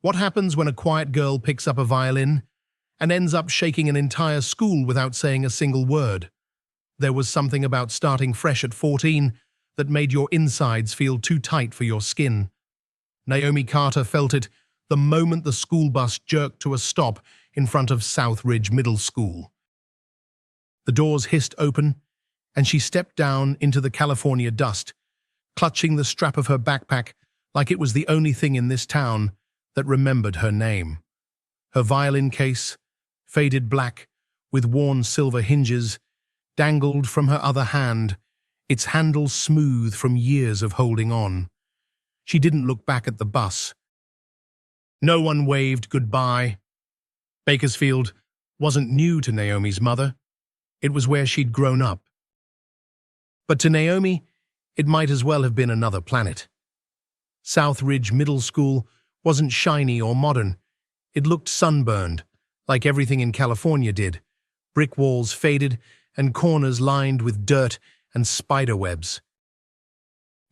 What happens when a quiet girl picks up a violin and ends up shaking an entire school without saying a single word? There was something about starting fresh at 14 that made your insides feel too tight for your skin. Naomi Carter felt it the moment the school bus jerked to a stop in front of Southridge Middle School. The doors hissed open, and she stepped down into the California dust, clutching the strap of her backpack like it was the only thing in this town that remembered her name. Her violin case, faded black with worn silver hinges, dangled from her other hand, its handle smooth from years of holding on. She didn't look back at the bus. No one waved goodbye. Bakersfield wasn't new to Naomi's mother. It was where she'd grown up. But to Naomi, it might as well have been another planet. Southridge Middle School wasn't shiny or modern. It looked sunburned, like everything in California did. Brick walls faded and corners lined with dirt and spider webs.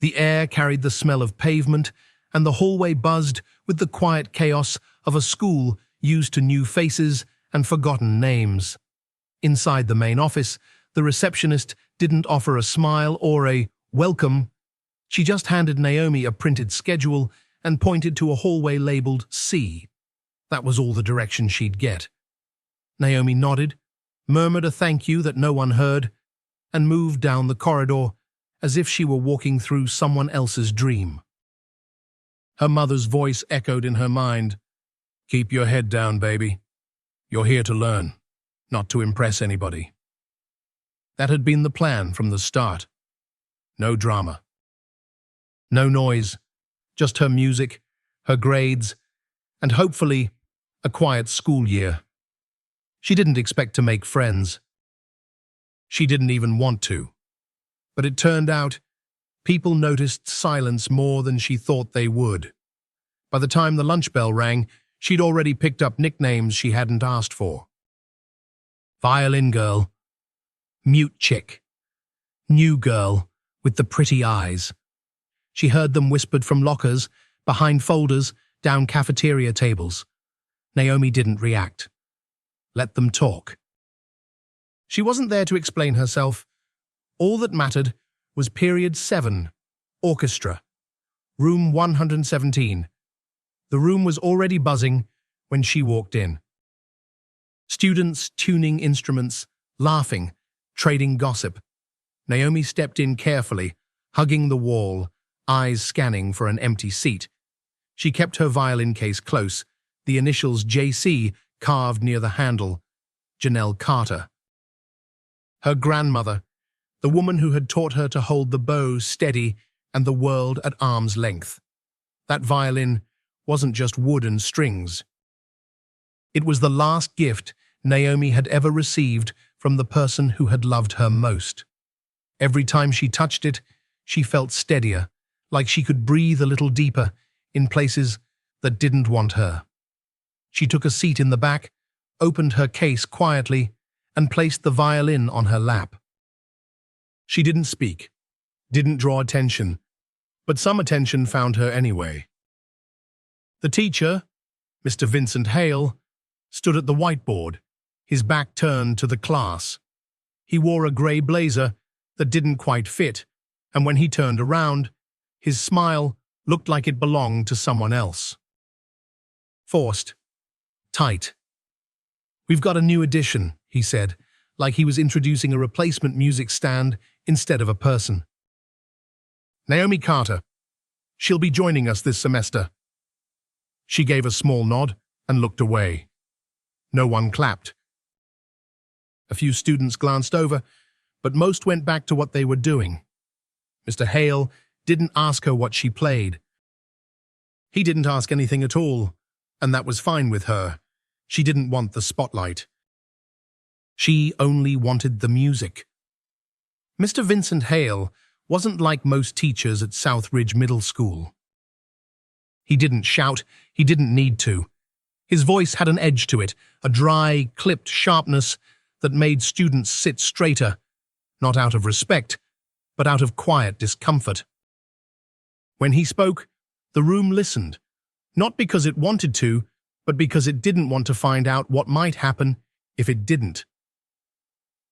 The air carried the smell of pavement, and the hallway buzzed with the quiet chaos of a school used to new faces and forgotten names. Inside the main office, the receptionist didn't offer a smile or a welcome. She just handed Naomi a printed schedule and pointed to a hallway labeled C. That was all the direction she'd get. Naomi nodded, murmured a thank you that no one heard, and moved down the corridor as if she were walking through someone else's dream. Her mother's voice echoed in her mind. "Keep your head down, baby. You're here to learn, not to impress anybody." That had been the plan from the start. No drama. No noise, just her music, her grades, and hopefully a quiet school year. She didn't expect to make friends. She didn't even want to. But it turned out people noticed silence more than she thought they would. By the time the lunch bell rang, she'd already picked up nicknames she hadn't asked for. Violin girl, mute chick, new girl with the pretty eyes. She heard them whispered from lockers, behind folders, down cafeteria tables. Naomi didn't react. Let them talk. She wasn't there to explain herself. All that mattered was Period 7, Orchestra, Room 117. The room was already buzzing when she walked in. Students tuning instruments, laughing, trading gossip. Naomi stepped in carefully, hugging the wall, eyes scanning for an empty seat. She kept her violin case close, the initials JC carved near the handle, Janelle Carter. Her grandmother, the woman who had taught her to hold the bow steady and the world at arm's length. That violin wasn't just wood and strings. It was the last gift Naomi had ever received from the person who had loved her most. Every time she touched it, she felt steadier, like she could breathe a little deeper in places that didn't want her. She took a seat in the back, opened her case quietly, and placed the violin on her lap. She didn't speak, didn't draw attention, but some attention found her anyway. The teacher, Mr. Vincent Hale, stood at the whiteboard, his back turned to the class. He wore a grey blazer that didn't quite fit, and when he turned around, his smile looked like it belonged to someone else. Forced. Tight. "We've got a new addition," he said, like he was introducing a replacement music stand instead of a person. "Naomi Carter. She'll be joining us this semester." She gave a small nod and looked away. No one clapped. A few students glanced over, but most went back to what they were doing. Mr. Hale didn't ask her what she played. He didn't ask anything at all, and that was fine with her. She didn't want the spotlight. She only wanted the music. Mr. Vincent Hale wasn't like most teachers at Southridge Middle School. He didn't shout, he didn't need to. His voice had an edge to it, a dry, clipped sharpness that made students sit straighter, not out of respect, but out of quiet discomfort. When he spoke, the room listened, Not because it wanted to, but because it didn't want to find out what might happen if it didn't.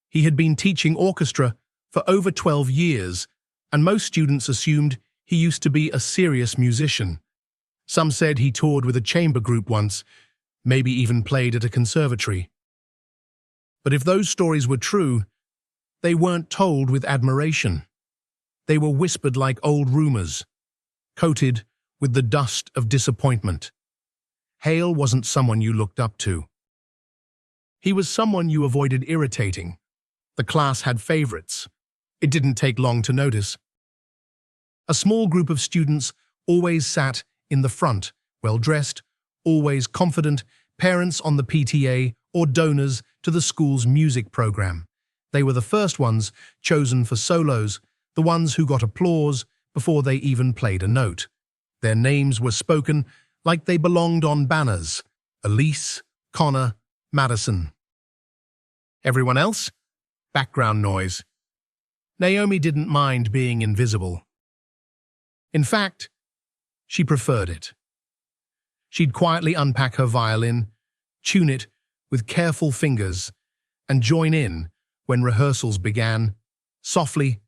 He had been teaching orchestra for over 12 years, and most students assumed he used to be a serious musician. Some said he toured with a chamber group once, maybe even played at a conservatory. But if those stories were true, they weren't told with admiration. They were whispered like old rumors, coated with the dust of disappointment. Hale wasn't someone you looked up to. He was someone you avoided irritating. The class had favorites. It didn't take long to notice. A small group of students always sat in the front, well-dressed, always confident, parents on the PTA or donors to the school's music program. They were the first ones chosen for solos, the ones who got applause before they even played a note. Their names were spoken like they belonged on banners: Elise, Connor, Madison. Everyone else? Background noise. Naomi didn't mind being invisible. In fact, she preferred it. She'd quietly unpack her violin, tune it with careful fingers, and join in when rehearsals began, softly,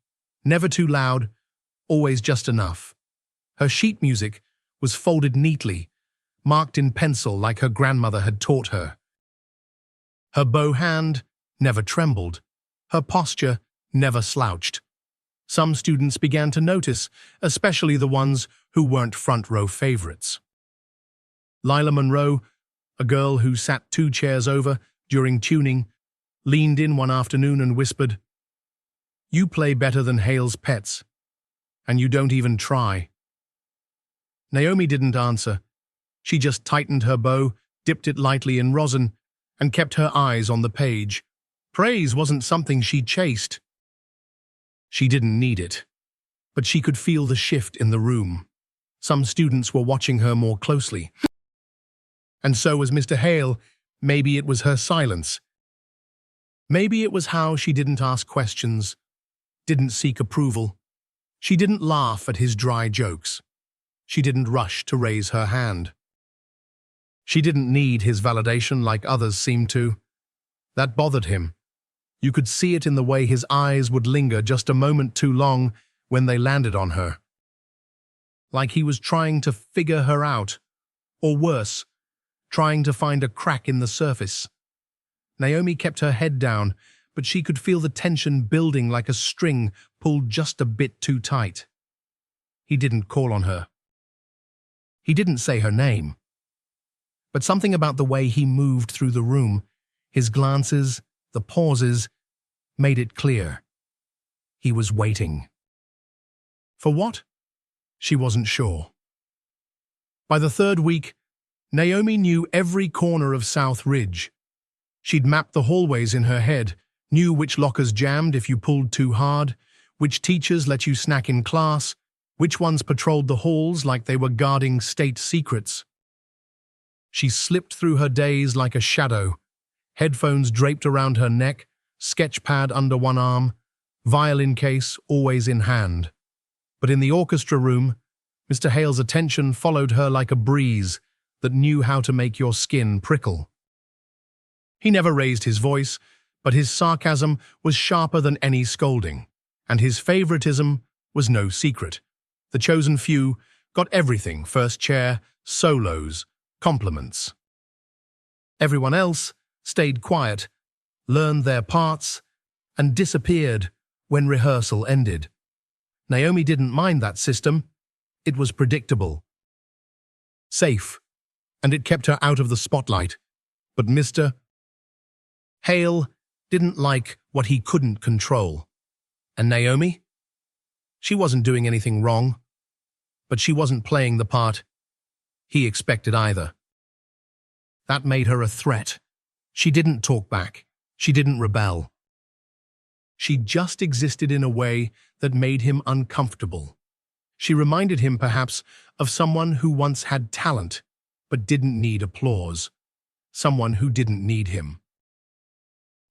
never too loud, always just enough. Her sheet music was folded neatly, marked in pencil like her grandmother had taught her. Her bow hand never trembled. Her posture never slouched. Some students began to notice, especially the ones who weren't front-row favorites. Lila Monroe, a girl who sat 2 chairs over during tuning, leaned in one afternoon and whispered, "You play better than Hale's pets, and you don't even try." Naomi didn't answer. She just tightened her bow, dipped it lightly in rosin, and kept her eyes on the page. Praise wasn't something she chased. She didn't need it, but she could feel the shift in the room. Some students were watching her more closely. And so was Mr. Hale. Maybe it was her silence. Maybe it was how she didn't ask questions, didn't seek approval. She didn't laugh at his dry jokes. She didn't rush to raise her hand. She didn't need his validation like others seemed to. That bothered him. You could see it in the way his eyes would linger just a moment too long when they landed on her. Like he was trying to figure her out, or worse, trying to find a crack in the surface. Naomi kept her head down, but she could feel the tension building like a string pulled just a bit too tight. He didn't call on her. He didn't say her name. But something about the way he moved through the room, his glances, the pauses, made it clear. He was waiting. For what? She wasn't sure. By the 3rd week, Naomi knew every corner of South Ridge. She'd mapped the hallways in her head, knew which lockers jammed if you pulled too hard, which teachers let you snack in class, which ones patrolled the halls like they were guarding state secrets. She slipped through her days like a shadow, headphones draped around her neck, sketchpad under one arm, violin case always in hand. But in the orchestra room, Mr. Hale's attention followed her like a breeze that knew how to make your skin prickle. He never raised his voice, but his sarcasm was sharper than any scolding, and his favoritism was no secret. The chosen few got everything: first chair, solos, compliments. Everyone else stayed quiet, learned their parts, and disappeared when rehearsal ended. Naomi didn't mind that system. It was predictable, safe, and it kept her out of the spotlight. But Mr. Hale didn't like what he couldn't control. And Naomi? She wasn't doing anything wrong, but she wasn't playing the part he expected either. That made her a threat. She didn't talk back. She didn't rebel. She just existed in a way that made him uncomfortable. She reminded him, perhaps, of someone who once had talent, but didn't need applause. Someone who didn't need him.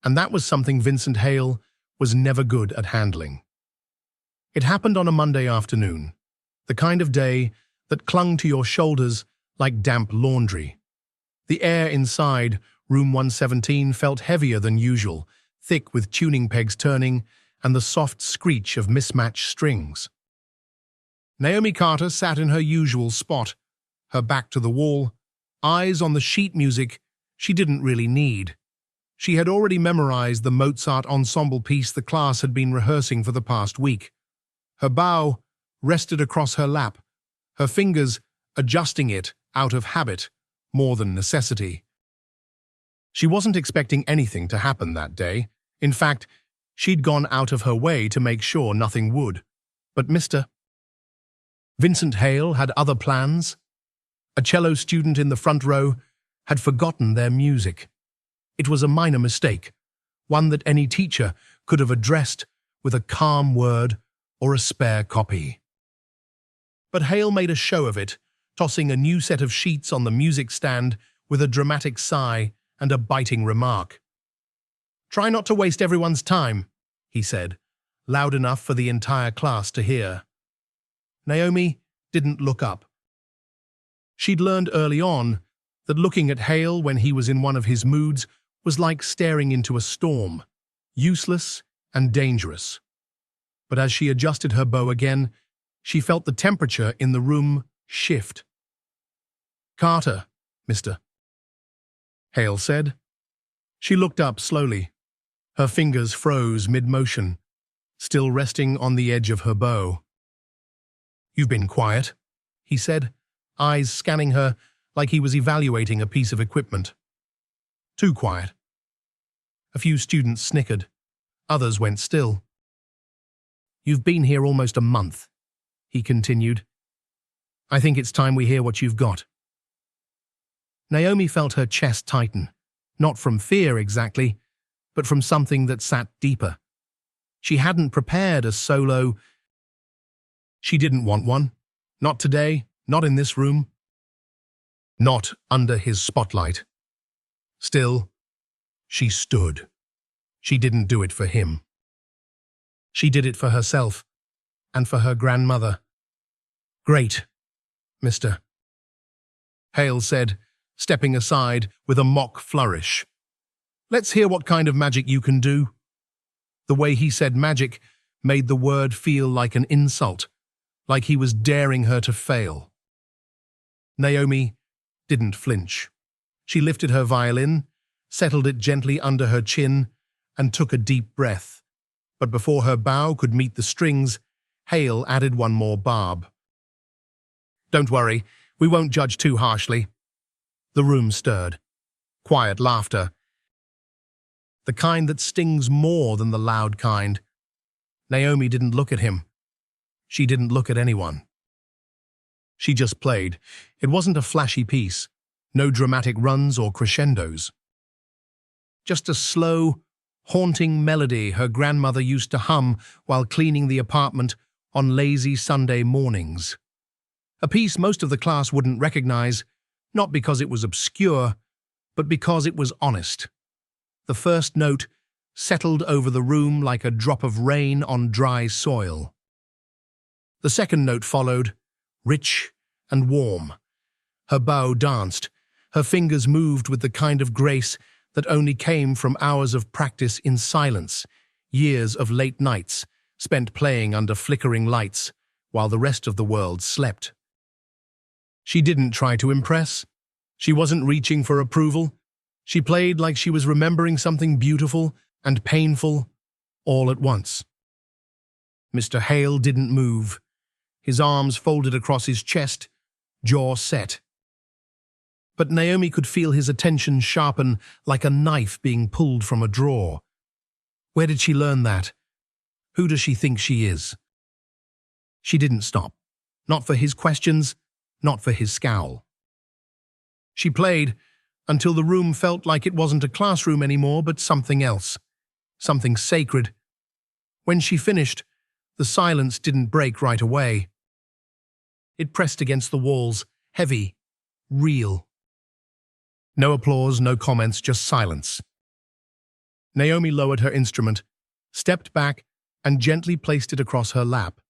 And that was something Vincent Hale was never good at handling. It happened on a Monday afternoon, the kind of day that clung to your shoulders like damp laundry. The air inside room 117 felt heavier than usual, thick with tuning pegs turning and the soft screech of mismatched strings. Naomi Carter sat in her usual spot, her back to the wall, eyes on the sheet music she didn't really need. She had already memorized the Mozart ensemble piece the class had been rehearsing for the past week. Her bow rested across her lap, her fingers adjusting it out of habit more than necessity. She wasn't expecting anything to happen that day. In fact, she'd gone out of her way to make sure nothing would. But Mr. Vincent Hale had other plans. A cello student in the front row had forgotten their music. It was a minor mistake, one that any teacher could have addressed with a calm word or a spare copy. But Hale made a show of it, tossing a new set of sheets on the music stand with a dramatic sigh and a biting remark. "Try not to waste everyone's time," he said, loud enough for the entire class to hear. Naomi didn't look up. She'd learned early on that looking at Hale when he was in one of his moods was like staring into a storm, useless and dangerous. But as she adjusted her bow again, she felt the temperature in the room shift. "Carter, Mr." Hale said. She looked up slowly. Her fingers froze mid-motion, still resting on the edge of her bow. "You've been quiet," he said, eyes scanning her like he was evaluating a piece of equipment. "Too quiet." A few students snickered. Others went still. "You've been here almost a month," he continued. "I think it's time we hear what you've got." Naomi felt her chest tighten, not from fear exactly, but from something that sat deeper. She hadn't prepared a solo. She didn't want one. Not today, not in this room. Not under his spotlight. Still, she stood. She didn't do it for him. She did it for herself and for her grandmother. "Great, Mr." Hale said, stepping aside with a mock flourish. "Let's hear what kind of magic you can do." The way he said magic made the word feel like an insult, like he was daring her to fail. Naomi didn't flinch. She lifted her violin, settled it gently under her chin, and took a deep breath. But before her bow could meet the strings, Hale added one more barb. "Don't worry, we won't judge too harshly." The room stirred. Quiet laughter. The kind that stings more than the loud kind. Naomi didn't look at him. She didn't look at anyone. She just played. It wasn't a flashy piece. No dramatic runs or crescendos. Just a slow, haunting melody her grandmother used to hum while cleaning the apartment on lazy Sunday mornings. A piece most of the class wouldn't recognize, not because it was obscure, but because it was honest. The first note settled over the room like a drop of rain on dry soil. The second note followed, rich and warm. Her bow danced. Her fingers moved with the kind of grace that only came from hours of practice in silence, years of late nights spent playing under flickering lights while the rest of the world slept. She didn't try to impress. She wasn't reaching for approval. She played like she was remembering something beautiful and painful all at once. Mr. Hale didn't move. His arms folded across his chest, jaw set. But Naomi could feel his attention sharpen like a knife being pulled from a drawer. Where did she learn that? Who does she think she is? She didn't stop. Not for his questions, not for his scowl. She played until the room felt like it wasn't a classroom anymore, but something else. Something sacred. When she finished, the silence didn't break right away. It pressed against the walls, heavy, real. No applause, no comments, just silence. Naomi lowered her instrument, stepped back, and gently placed it across her lap.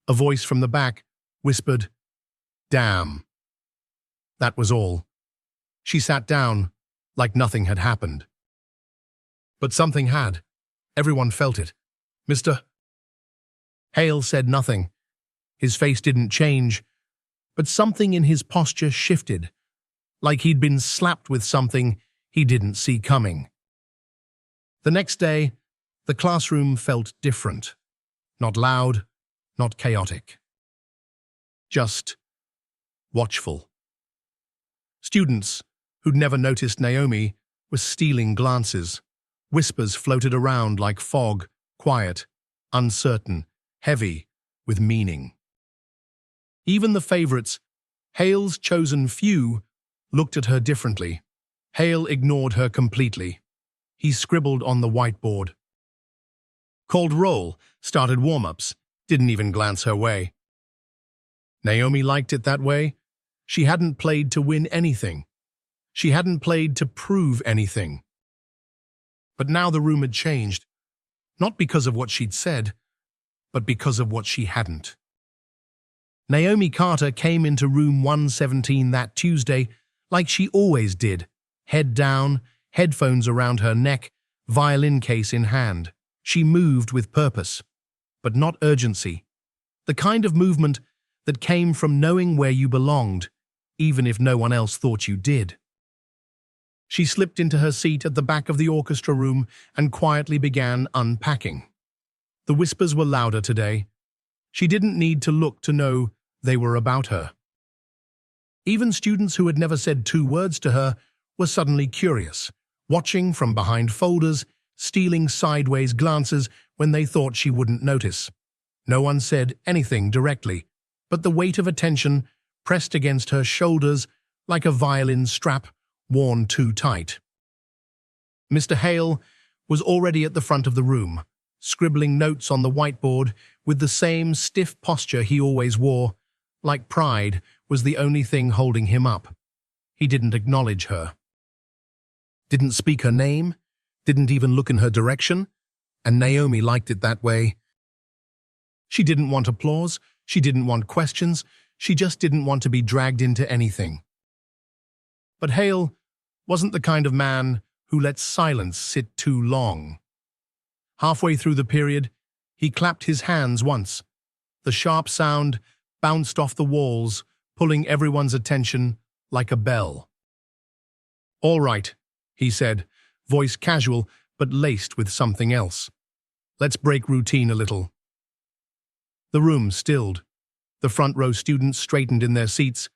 A voice from the back whispered, "Damn." That was all. She sat down, like nothing had happened. But something had. Everyone felt it. Mr. Hale said nothing. His face didn't change, but something in his posture shifted, like he'd been slapped with something he didn't see coming. The next day, the classroom felt different. Not loud, not chaotic. Just watchful. Students who'd never noticed Naomi were stealing glances. Whispers floated around like fog, quiet, uncertain, heavy with meaning. Even the favorites, Hale's chosen few, looked at her differently. Hale ignored her completely. He scribbled on the whiteboard. Called roll, started warm-ups, didn't even glance her way. Naomi liked it that way. She hadn't played to win anything. She hadn't played to prove anything. But now the room had changed, not because of what she'd said, but because of what she hadn't. Naomi Carter came into room 117 that Tuesday like she always did, head down, headphones around her neck, violin case in hand. She moved with purpose, but not urgency. The kind of movement that came from knowing where you belonged, even if no one else thought you did. She slipped into her seat at the back of the orchestra room and quietly began unpacking. The whispers were louder today. She didn't need to look to know they were about her. Even students who had never said 2 words to her were suddenly curious, watching from behind folders, stealing sideways glances when they thought she wouldn't notice. No one said anything directly, but the weight of attention pressed against her shoulders like a violin strap worn too tight. Mr. Hale was already at the front of the room, scribbling notes on the whiteboard with the same stiff posture he always wore, like pride was the only thing holding him up. He didn't acknowledge her. Didn't speak her name, didn't even look in her direction, and Naomi liked it that way. She didn't want applause, she didn't want questions, she just didn't want to be dragged into anything. But Hale wasn't the kind of man who lets silence sit too long. Halfway through the period, he clapped his hands once. The sharp sound bounced off the walls, pulling everyone's attention like a bell. "All right," he said, voice casual but laced with something else. "Let's break routine a little." The room stilled. The front row students straightened in their seats.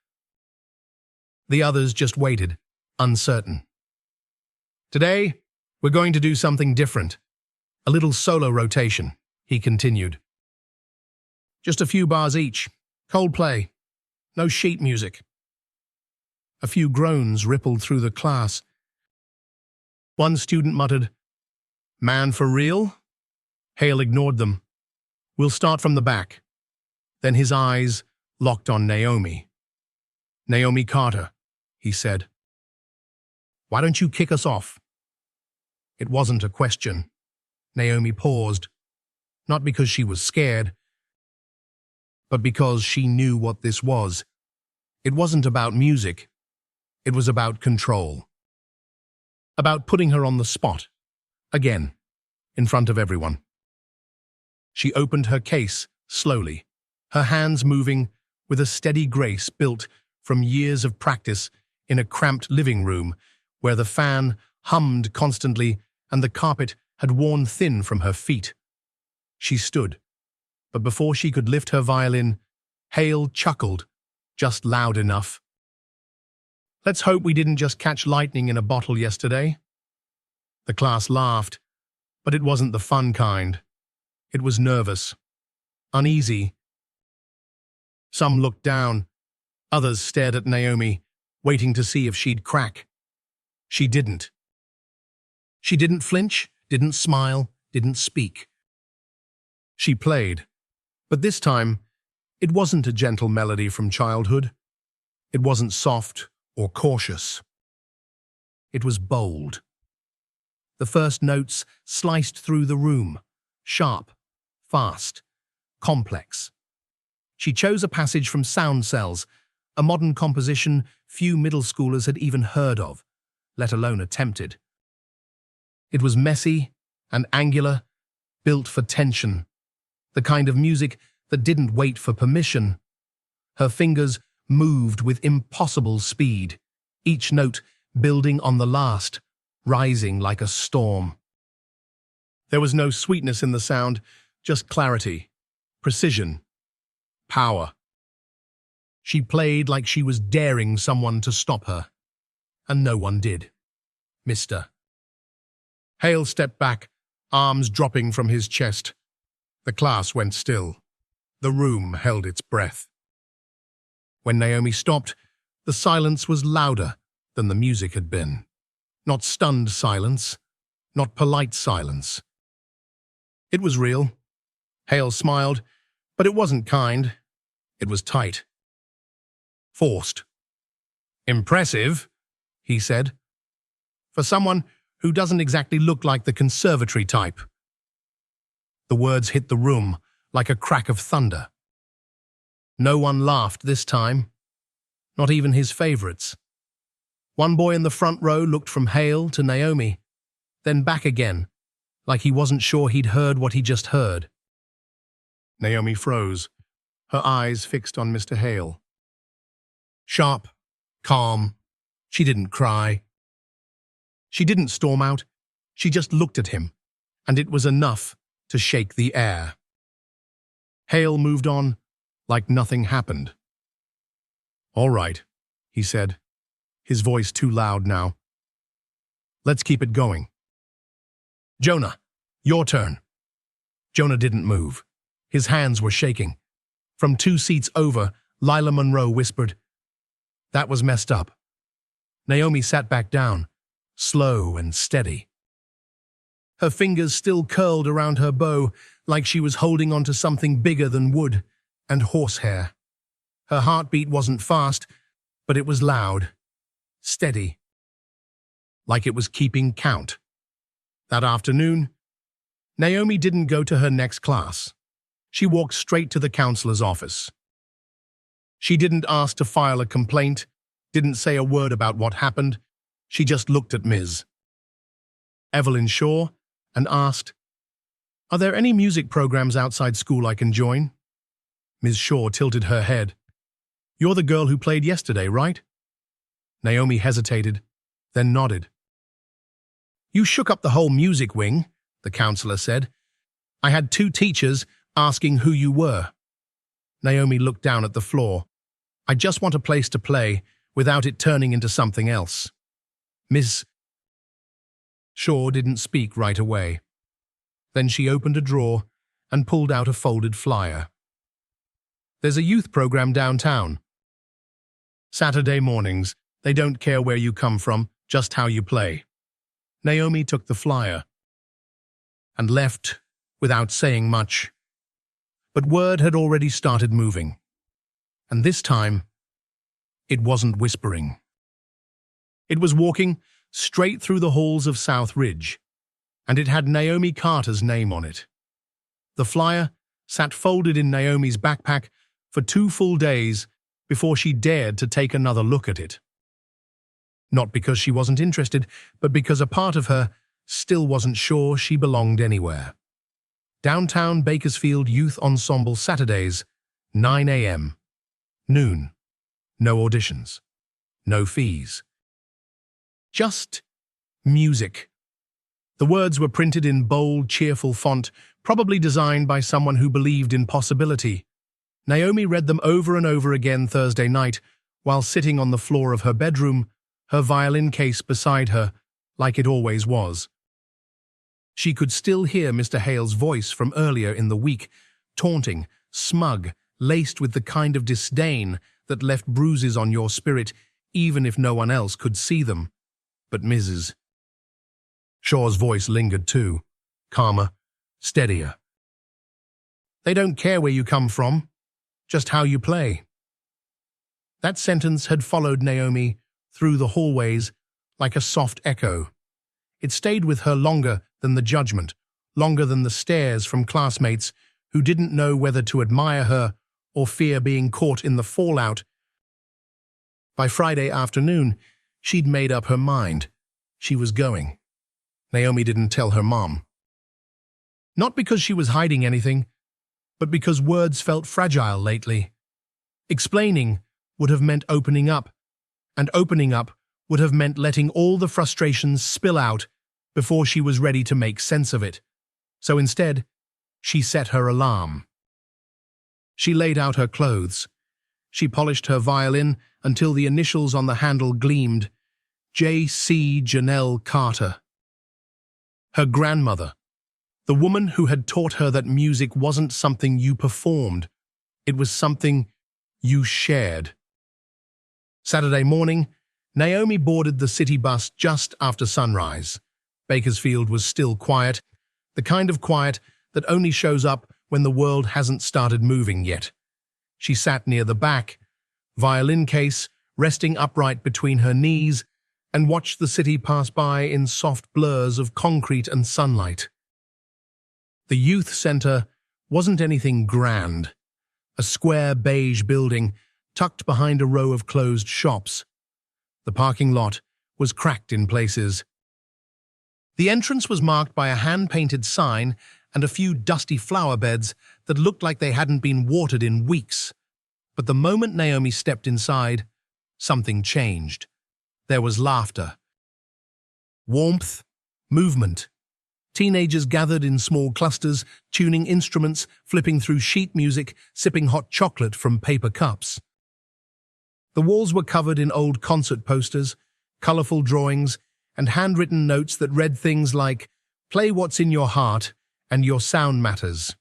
The others just waited, uncertain. "Today, we're going to do something different. A little solo rotation," he continued. "Just a few bars each. Coldplay. No sheet music." A few groans rippled through the class. One student muttered, "Man, for real?" Hale ignored them. "We'll start from the back." Then his eyes locked on Naomi. "Naomi Carter," he said. "Why don't you kick us off?" It wasn't a question. Naomi paused, not because she was scared, but because she knew what this was. It wasn't about music. It was about control. About putting her on the spot, again, in front of everyone. She opened her case slowly, her hands moving with a steady grace built from years of practice in a cramped living room where the fan hummed constantly and the carpet had worn thin from her feet. She stood, but before she could lift her violin, Hale chuckled, just loud enough. "Let's hope we didn't just catch lightning in a bottle yesterday." The class laughed, but it wasn't the fun kind. It was nervous, uneasy. Some looked down, others stared at Naomi, waiting to see if she'd crack. She didn't. She didn't flinch, didn't smile, didn't speak. She played, but this time, it wasn't a gentle melody from childhood. It wasn't soft or cautious. It was bold. The first notes sliced through the room, sharp, fast, complex. She chose a passage from Sound Cells, a modern composition few middle schoolers had even heard of, let alone attempted. It was messy and angular, built for tension, the kind of music that didn't wait for permission. Her fingers moved with impossible speed, each note building on the last, rising like a storm. There was no sweetness in the sound, just clarity, precision, power. She played like she was daring someone to stop her, and no one did. Mr. Hale stepped back, arms dropping from his chest. The class went still. The room held its breath. When Naomi stopped, the silence was louder than the music had been. Not stunned silence, not polite silence. It was real. Hale smiled, but it wasn't kind. It was tight. Forced. Impressive, he said, for someone who doesn't exactly look like the conservatory type. The words hit the room like a crack of thunder. No one laughed this time, not even his favorites. One boy in the front row looked from Hale to Naomi, then back again, like he wasn't sure he'd heard what he just heard. Naomi froze, her eyes fixed on Mr. Hale. Sharp, calm, she didn't cry. She didn't storm out, she just looked at him, and it was enough to shake the air. Hale moved on like nothing happened. All right, he said, his voice too loud now. Let's keep it going. Jonah, your turn. Jonah didn't move. His hands were shaking. From 2 seats over, Lila Monroe whispered, "That was messed up." Naomi sat back down, slow and steady. Her fingers still curled around her bow like she was holding onto something bigger than wood and horsehair. Her heartbeat wasn't fast, but it was loud, steady, like it was keeping count. That afternoon, Naomi didn't go to her next class. She walked straight to the counselor's office. She didn't ask to file a complaint, didn't say a word about what happened. She just looked at Ms. Evelyn Shaw and asked, "Are there any music programs outside school I can join?" Ms. Shaw tilted her head. "You're the girl who played yesterday, right?" Naomi hesitated, then nodded. "You shook up the whole music wing," the counselor said. "I had 2 teachers asking who you were." Naomi looked down at the floor. "I just want a place to play without it turning into something else." Miss Shaw didn't speak right away. Then she opened a drawer and pulled out a folded flyer. "There's a youth program downtown. Saturday mornings. They don't care where you come from, just how you play." Naomi took the flyer and left without saying much. But word had already started moving. And this time, it wasn't whispering. It was walking straight through the halls of South Ridge, and it had Naomi Carter's name on it. The flyer sat folded in Naomi's backpack for 2 full days before she dared to take another look at it. Not because she wasn't interested, but because a part of her still wasn't sure she belonged anywhere. Downtown Bakersfield Youth Ensemble Saturdays, 9 a.m. Noon. No auditions. No fees. Just music. The words were printed in bold, cheerful font, probably designed by someone who believed in possibility. Naomi read them over and over again Thursday night, while sitting on the floor of her bedroom, her violin case beside her, like it always was. She could still hear Mr. Hale's voice from earlier in the week, taunting, smug, laced with the kind of disdain that left bruises on your spirit even if no one else could see them. But Mrs. Shaw's voice lingered too, calmer, steadier. "They don't care where you come from, just how you play." That sentence had followed Naomi through the hallways like a soft echo. It stayed with her longer than the judgment, longer than the stares from classmates who didn't know whether to admire her or fear being caught in the fallout. By Friday afternoon, she'd made up her mind. She was going. Naomi didn't tell her mom. Not because she was hiding anything, but because words felt fragile lately. Explaining would have meant opening up, and opening up would have meant letting all the frustrations spill out before she was ready to make sense of it. So instead, she set her alarm. She laid out her clothes. She polished her violin until the initials on the handle gleamed. J.C. Janelle Carter. Her grandmother, the woman who had taught her that music wasn't something you performed, it was something you shared. Saturday morning, Naomi boarded the city bus just after sunrise. Bakersfield was still quiet, the kind of quiet that only shows up when the world hasn't started moving yet. She sat near the back, violin case resting upright between her knees, and watched the city pass by in soft blurs of concrete and sunlight. The youth center wasn't anything grand. A square beige building tucked behind a row of closed shops. The parking lot was cracked in places. The entrance was marked by a hand-painted sign and a few dusty flower beds that looked like they hadn't been watered in weeks. But the moment Naomi stepped inside, something changed. There was laughter, warmth, movement. Teenagers gathered in small clusters, tuning instruments, flipping through sheet music, sipping hot chocolate from paper cups. The walls were covered in old concert posters, colorful drawings, and handwritten notes that read things like, "Play what's in your heart, and your sound matters."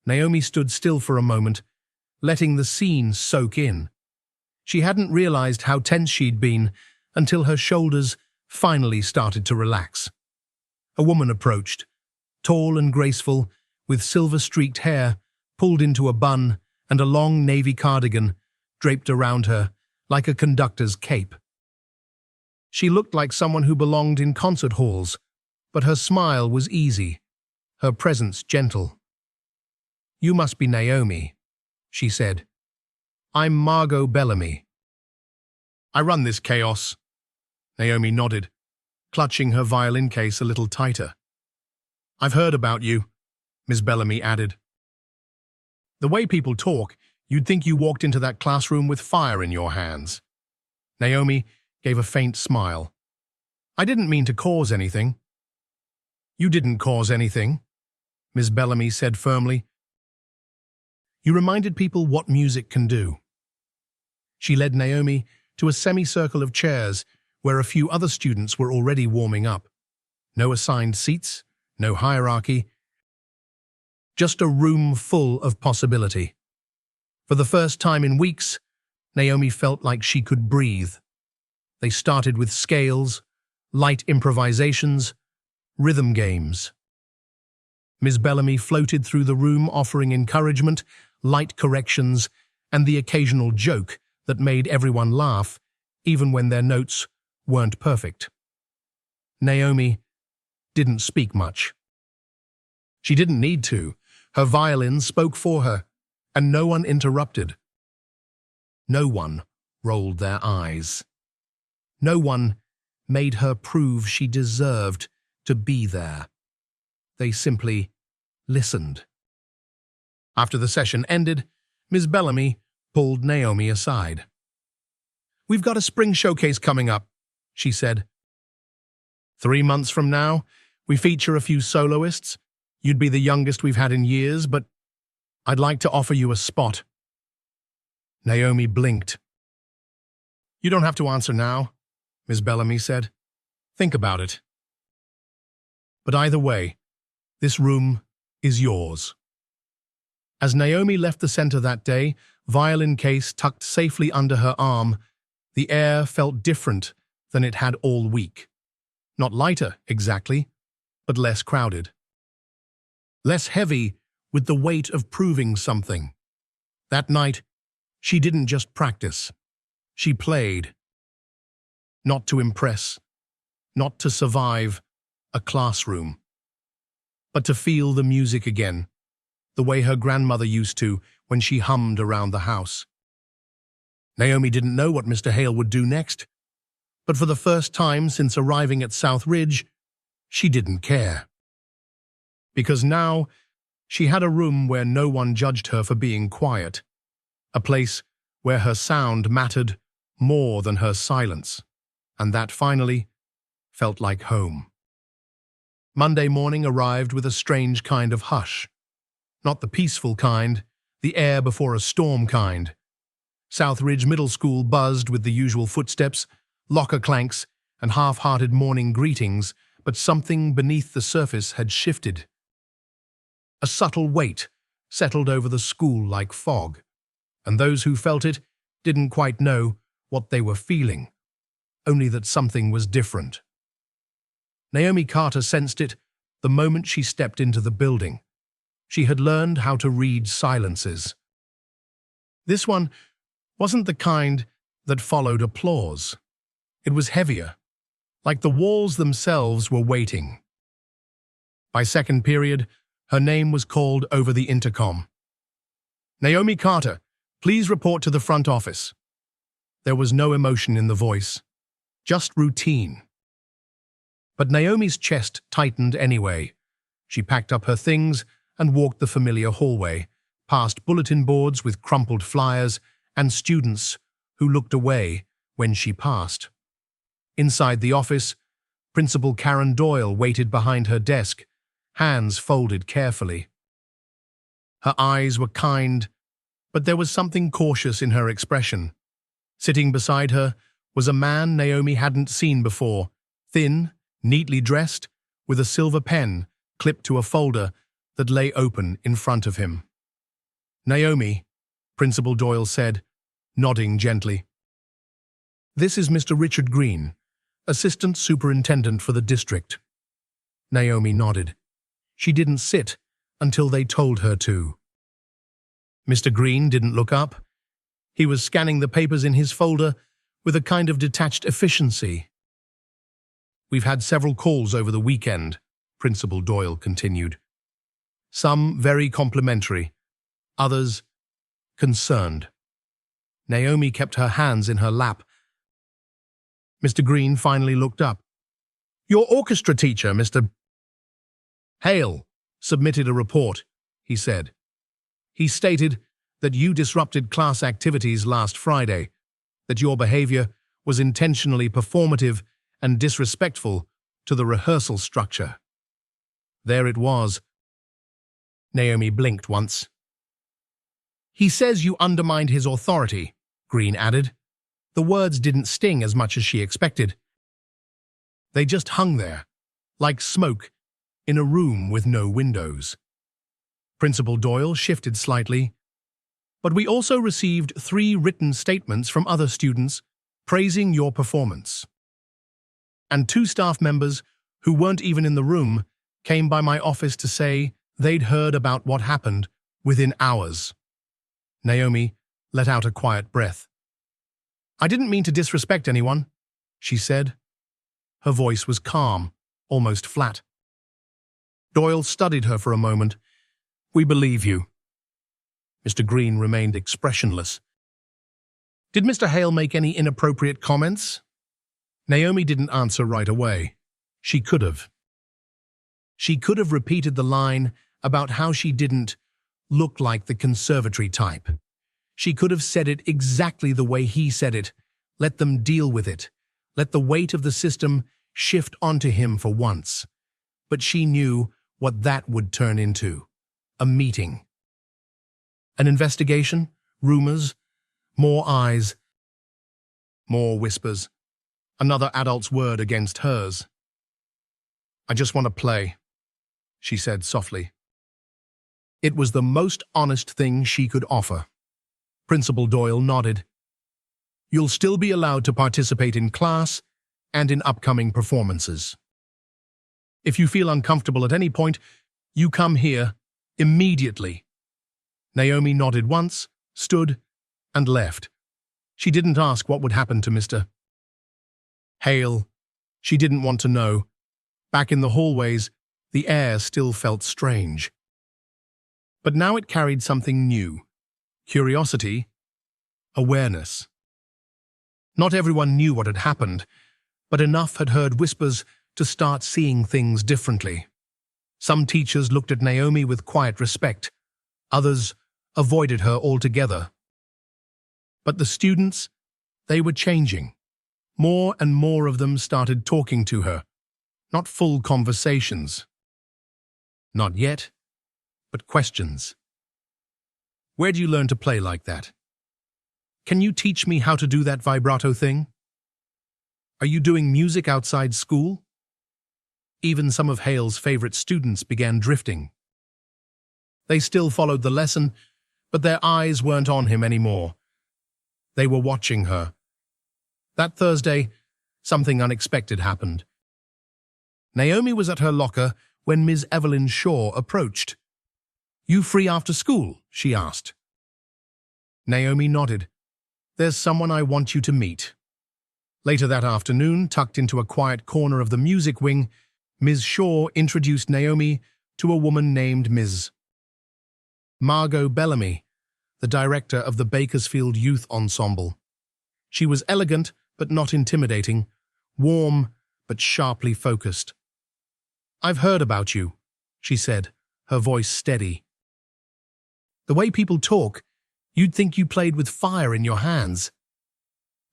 Naomi stood still for a moment, letting the scene soak in. She hadn't realized how tense she'd been until her shoulders finally started to relax. A woman approached, tall and graceful, with silver-streaked hair pulled into a bun and a long navy cardigan draped around her like a conductor's cape. She looked like someone who belonged in concert halls, but her smile was easy, her presence gentle. "You must be Naomi," she said. "I'm Margot Bellamy." "I run this chaos." Naomi nodded, clutching her violin case a little tighter. "I've heard about you," Miss Bellamy added. "The way people talk, you'd think you walked into that classroom with fire in your hands." Naomi gave a faint smile. "I didn't mean to cause anything." "You didn't cause anything," Miss Bellamy said firmly. "You reminded people what music can do." She led Naomi to a semicircle of chairs where a few other students were already warming up. No assigned seats, no hierarchy, just a room full of possibility. For the first time in weeks, Naomi felt like she could breathe. They started with scales, light improvisations, rhythm games. Ms. Bellamy floated through the room offering encouragement, light corrections, and the occasional joke that made everyone laugh, even when their notes weren't perfect. Naomi didn't speak much. She didn't need to. Her violin spoke for her, and no one interrupted. No one rolled their eyes. No one made her prove she deserved to be there. They simply listened. After the session ended, Ms. Bellamy pulled Naomi aside. "We've got a spring showcase coming up," she said. 3 months from now, we feature a few soloists. You'd be the youngest we've had in years, but I'd like to offer you a spot." Naomi blinked. "You don't have to answer now," Ms. Bellamy said. "Think about it. But either way, this room is yours." As Naomi left the center that day, violin case tucked safely under her arm, the air felt different than it had all week. Not lighter, exactly, but less crowded. Less heavy with the weight of proving something. That night, she didn't just practice. She played. Not to impress, not to survive a classroom, but to feel the music again, the way her grandmother used to when she hummed around the house. Naomi didn't know what Mr. Hale would do next, but for the first time since arriving at South Ridge, she didn't care. Because now, she had a room where no one judged her for being quiet, a place where her sound mattered more than her silence, and that finally felt like home. Monday morning arrived with a strange kind of hush. Not the peaceful kind, the air before a storm kind. South Ridge Middle School buzzed with the usual footsteps, locker clanks, and half-hearted morning greetings, but something beneath the surface had shifted. A subtle weight settled over the school like fog, and those who felt it didn't quite know what they were feeling, only that something was different. Naomi Carter sensed it the moment she stepped into the building. She had learned how to read silences. This one wasn't the kind that followed applause. It was heavier, like the walls themselves were waiting. By second period, her name was called over the intercom. "Naomi Carter, please report to the front office." There was no emotion in the voice, just routine. But Naomi's chest tightened anyway. She packed up her things and walked the familiar hallway, past bulletin boards with crumpled flyers and students who looked away when she passed. Inside the office, Principal Karen Doyle waited behind her desk, hands folded carefully. Her eyes were kind, but there was something cautious in her expression. Sitting beside her was a man Naomi hadn't seen before, thin, neatly dressed, with a silver pen clipped to a folder that lay open in front of him. "Naomi," Principal Doyle said, nodding gently. "This is Mr. Richard Green, Assistant Superintendent for the district." Naomi nodded. She didn't sit until they told her to. Mr. Green didn't look up. He was scanning the papers in his folder with a kind of detached efficiency. "We've had several calls over the weekend," Principal Doyle continued. "Some very complimentary, others concerned." Naomi kept her hands in her lap. Mr. Green finally looked up. "Your orchestra teacher, Mr. Hale, submitted a report," he said. "He stated that you disrupted class activities last Friday, that your behavior was intentionally performative and disrespectful to the rehearsal structure." There it was. Naomi blinked once. "He says you undermined his authority," Green added. The words didn't sting as much as she expected. They just hung there, like smoke, in a room with no windows. Principal Doyle shifted slightly. "But we also received 3 written statements from other students praising your performance. And 2 staff members who weren't even in the room came by my office to say they'd heard about what happened within hours." Naomi let out a quiet breath. "I didn't mean to disrespect anyone," she said. Her voice was calm, almost flat. Doyle studied her for a moment. "We believe you." Mr. Green remained expressionless. "Did Mr. Hale make any inappropriate comments?" Naomi didn't answer right away. She could have. She could have repeated the line about how she didn't look like the conservatory type. She could have said it exactly the way he said it. Let them deal with it. Let the weight of the system shift onto him for once. But she knew what that would turn into. A meeting. An investigation, rumors, more eyes, more whispers, another adult's word against hers. "I just want to play," she said softly. It was the most honest thing she could offer. Principal Doyle nodded. "You'll still be allowed to participate in class and in upcoming performances. If you feel uncomfortable at any point, you come here immediately." Naomi nodded once, stood, and left. She didn't ask what would happen to Mr. Hale. She didn't want to know. Back in the hallways, the air still felt strange. But now it carried something new. Curiosity, awareness. Not everyone knew what had happened, but enough had heard whispers to start seeing things differently. Some teachers looked at Naomi with quiet respect. Others avoided her altogether. But the students, they were changing. More and more of them started talking to her. Not full conversations. Not yet, but questions. Where do you learn to play like that? Can you teach me how to do that vibrato thing? Are you doing music outside school? Even some of Hale's favorite students began drifting. They still followed the lesson, but their eyes weren't on him anymore. They were watching her. That Thursday, something unexpected happened. Naomi was at her locker when Ms. Evelyn Shaw approached. "You free after school?" she asked. Naomi nodded. "There's someone I want you to meet." Later that afternoon, tucked into a quiet corner of the music wing, Ms. Shaw introduced Naomi to a woman named Ms. Margot Bellamy, the director of the Bakersfield Youth Ensemble. She was elegant but not intimidating, warm but sharply focused. "I've heard about you," she said, her voice steady. "The way people talk, you'd think you played with fire in your hands."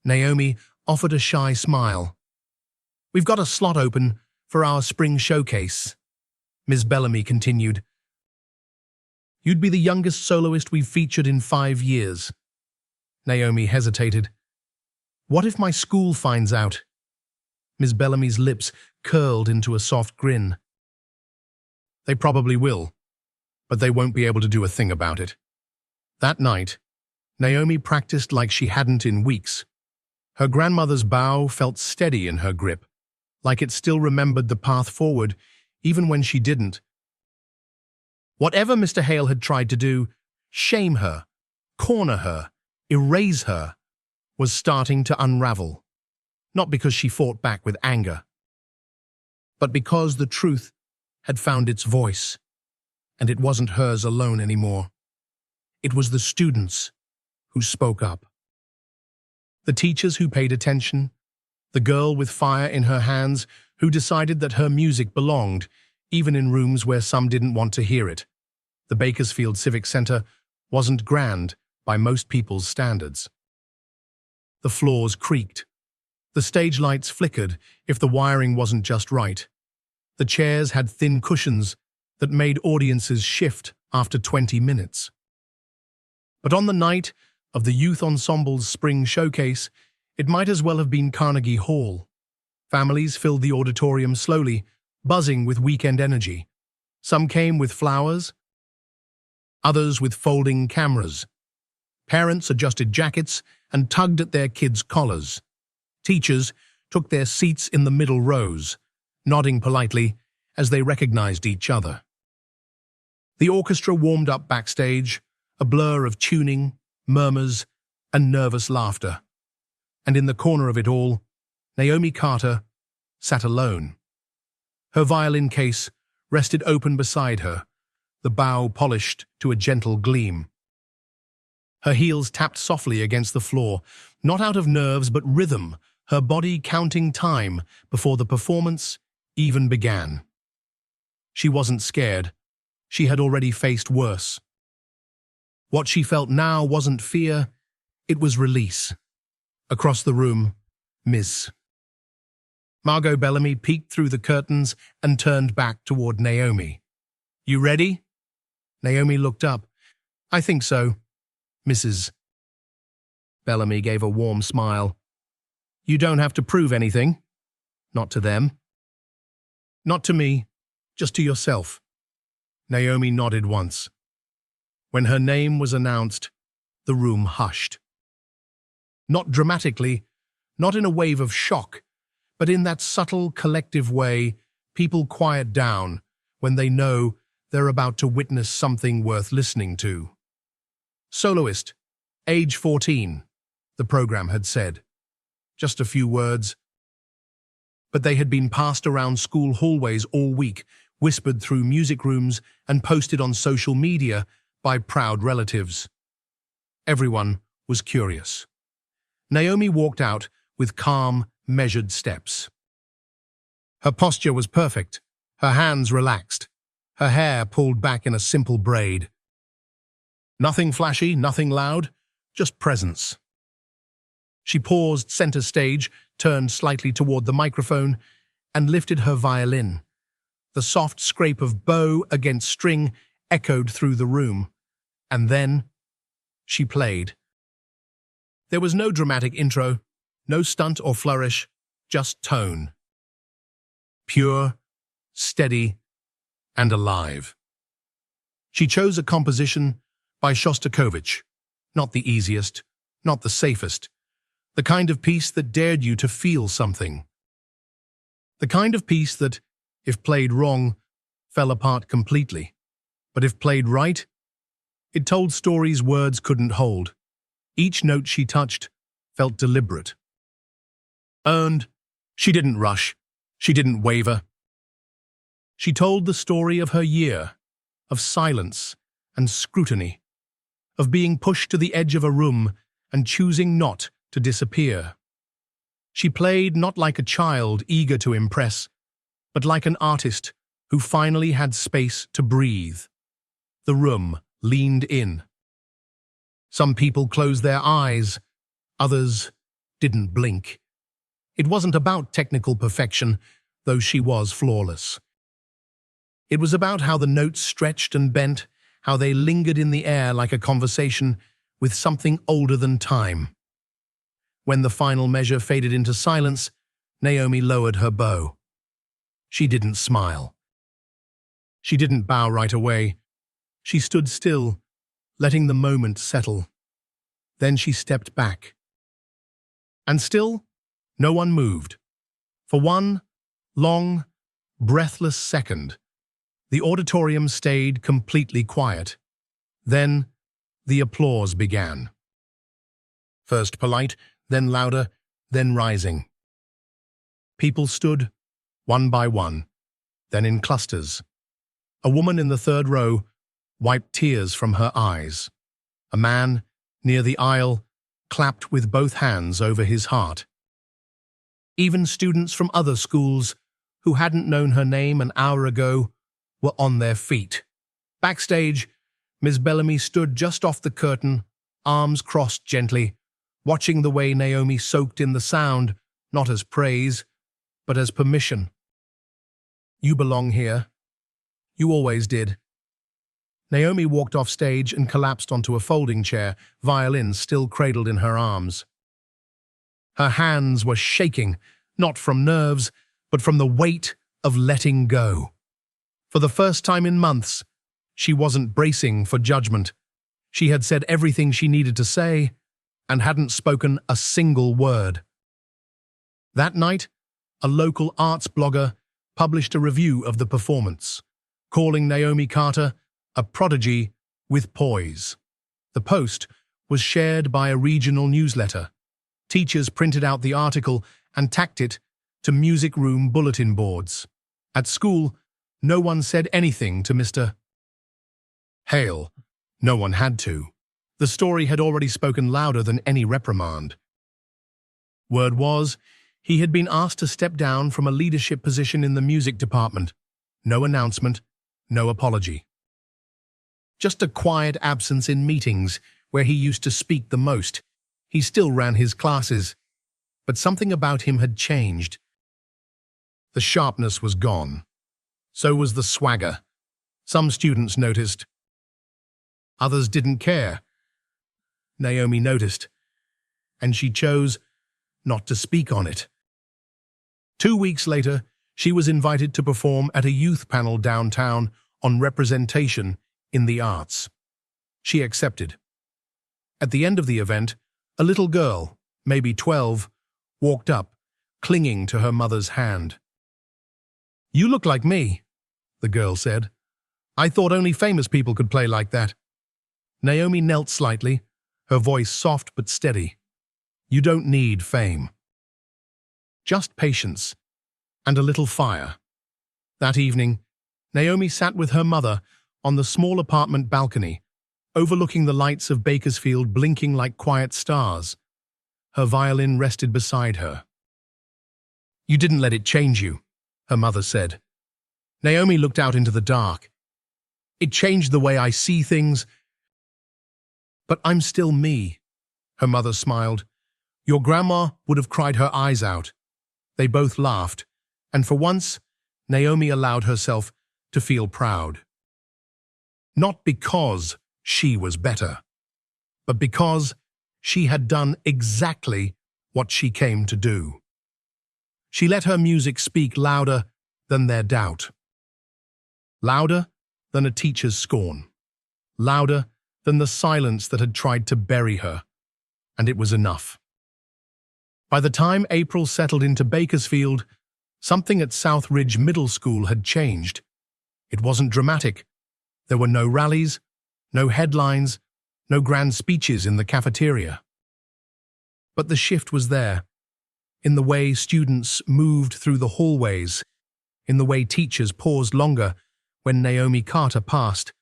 Naomi offered a shy smile. "We've got a slot open for our spring showcase," Ms. Bellamy continued. "You'd be the youngest soloist we've featured in 5 years." Naomi hesitated. "What if my school finds out?" Ms. Bellamy's lips curled into a soft grin. "They probably will, but they won't be able to do a thing about it." That night, Naomi practiced like she hadn't in weeks. Her grandmother's bow felt steady in her grip, like it still remembered the path forward, even when she didn't. Whatever Mr. Hale had tried to do, shame her, corner her, erase her, was starting to unravel. Not because she fought back with anger, but because the truth had found its voice, and it wasn't hers alone anymore. It was the students who spoke up. The teachers who paid attention, the girl with fire in her hands who decided that her music belonged, even in rooms where some didn't want to hear it. The Bakersfield Civic Center wasn't grand by most people's standards. The floors creaked. The stage lights flickered if the wiring wasn't just right. The chairs had thin cushions that made audiences shift after 20 minutes. But on the night of the Youth Ensemble's spring showcase, it might as well have been Carnegie Hall. Families filled the auditorium slowly, buzzing with weekend energy. Some came with flowers, others with folding cameras. Parents adjusted jackets and tugged at their kids' collars. Teachers took their seats in the middle rows, nodding politely as they recognized each other. The orchestra warmed up backstage, a blur of tuning, murmurs, and nervous laughter. And in the corner of it all, Naomi Carter sat alone. Her violin case rested open beside her, the bow polished to a gentle gleam. Her heels tapped softly against the floor, not out of nerves but rhythm, her body counting time before the performance even began. She wasn't scared. She had already faced worse. What she felt now wasn't fear, it was release. Across the room, Ms. Margot Bellamy peeked through the curtains and turned back toward Naomi. "You ready?" Naomi looked up. "I think so." Mrs. Bellamy gave a warm smile. "You don't have to prove anything. Not to them. Not to me, just to yourself." Naomi nodded once. When her name was announced, the room hushed. Not dramatically, not in a wave of shock, but in that subtle, collective way people quiet down when they know they're about to witness something worth listening to. "Soloist, age 14, the program had said. Just a few words. But they had been passed around school hallways all week, whispered through music rooms, and posted on social media by proud relatives. Everyone was curious. Naomi walked out with calm, measured steps. Her posture was perfect, her hands relaxed, her hair pulled back in a simple braid. Nothing flashy, nothing loud, just presence. She paused center stage, turned slightly toward the microphone, and lifted her violin. The soft scrape of bow against string echoed through the room. And then she played. There was no dramatic intro, no stunt or flourish, just tone. Pure, steady, and alive. She chose a composition by Shostakovich, not the easiest, not the safest, the kind of piece that dared you to feel something. The kind of piece that, if played wrong, fell apart completely. But if played right, it told stories words couldn't hold. Each note she touched felt deliberate. Earned, she didn't rush, she didn't waver. She told the story of her year, of silence and scrutiny, of being pushed to the edge of a room and choosing not to disappear. She played not like a child eager to impress, but like an artist who finally had space to breathe. The room leaned in. Some people closed their eyes, others didn't blink. It wasn't about technical perfection, though she was flawless. It was about how the notes stretched and bent, how they lingered in the air like a conversation with something older than time. When the final measure faded into silence, Naomi lowered her bow. She didn't smile. She didn't bow right away. She stood still, letting the moment settle. Then she stepped back. And still, no one moved. For one long, breathless second, the auditorium stayed completely quiet. Then, the applause began. First polite, then louder, then rising. People stood, one by one, then in clusters. A woman in the third row wiped tears from her eyes. A man, near the aisle, clapped with both hands over his heart. Even students from other schools, who hadn't known her name an hour ago, were on their feet. Backstage, Miss Bellamy stood just off the curtain, arms crossed gently, watching the way Naomi soaked in the sound, not as praise, but as permission. You belong here. You always did. Naomi walked off stage and collapsed onto a folding chair, violin still cradled in her arms. Her hands were shaking, not from nerves, but from the weight of letting go. For the first time in months, she wasn't bracing for judgment. She had said everything she needed to say and hadn't spoken a single word. That night, a local arts blogger published a review of the performance, calling Naomi Carter a prodigy with poise. The post was shared by a regional newsletter. Teachers printed out the article and tacked it to music room bulletin boards. At school, no one said anything to Mr. Hale. No one had to. The story had already spoken louder than any reprimand. Word was, he had been asked to step down from a leadership position in the music department. No announcement, no apology. Just a quiet absence in meetings where he used to speak the most. He still ran his classes, but something about him had changed. The sharpness was gone. So was the swagger. Some students noticed. Others didn't care. Naomi noticed, and she chose not to speak on it. 2 weeks later, she was invited to perform at a youth panel downtown on representation in the arts. She accepted. At the end of the event, a little girl, maybe 12, walked up, clinging to her mother's hand. "You look like me," the girl said. "I thought only famous people could play like that." Naomi knelt slightly, her voice soft but steady. "You don't need fame. Just patience and a little fire." That evening, Naomi sat with her mother on the small apartment balcony, overlooking the lights of Bakersfield blinking like quiet stars. Her violin rested beside her. "You didn't let it change you," her mother said. Naomi looked out into the dark. "It changed the way I see things, but I'm still me." Her mother smiled. "Your grandma would have cried her eyes out." They both laughed, and for once, Naomi allowed herself to feel proud. Not because she was better, but because she had done exactly what she came to do. She let her music speak louder than their doubt. Louder than a teacher's scorn. Louder than the silence that had tried to bury her. And it was enough. By the time April settled into Bakersfield, something at South Ridge Middle School had changed. It wasn't dramatic. There were no rallies, no headlines, no grand speeches in the cafeteria. But the shift was there, in the way students moved through the hallways, in the way teachers paused longer when Naomi Carter passed,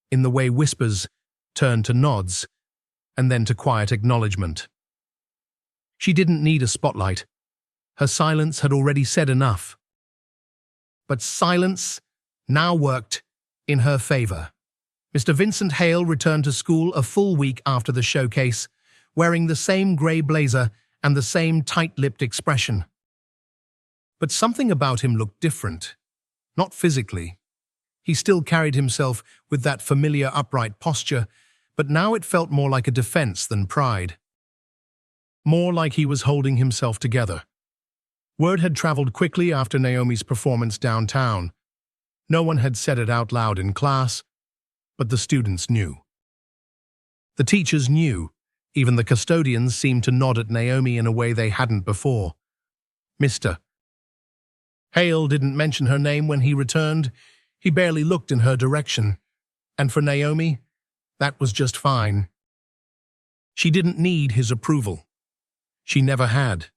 in the way whispers turned to nods, and then to quiet acknowledgement. She didn't need a spotlight. Her silence had already said enough. But silence now worked in her favor. Mr. Vincent Hale returned to school a full week after the showcase, wearing the same grey blazer and the same tight-lipped expression. But something about him looked different. Not physically. He still carried himself with that familiar upright posture, but now it felt more like a defense than pride. More like he was holding himself together. Word had traveled quickly after Naomi's performance downtown. No one had said it out loud in class, but the students knew. The teachers knew. Even the custodians seemed to nod at Naomi in a way they hadn't before. Mr. Hale didn't mention her name when he returned. He barely looked in her direction. And for Naomi, that was just fine. She didn't need his approval. She never had.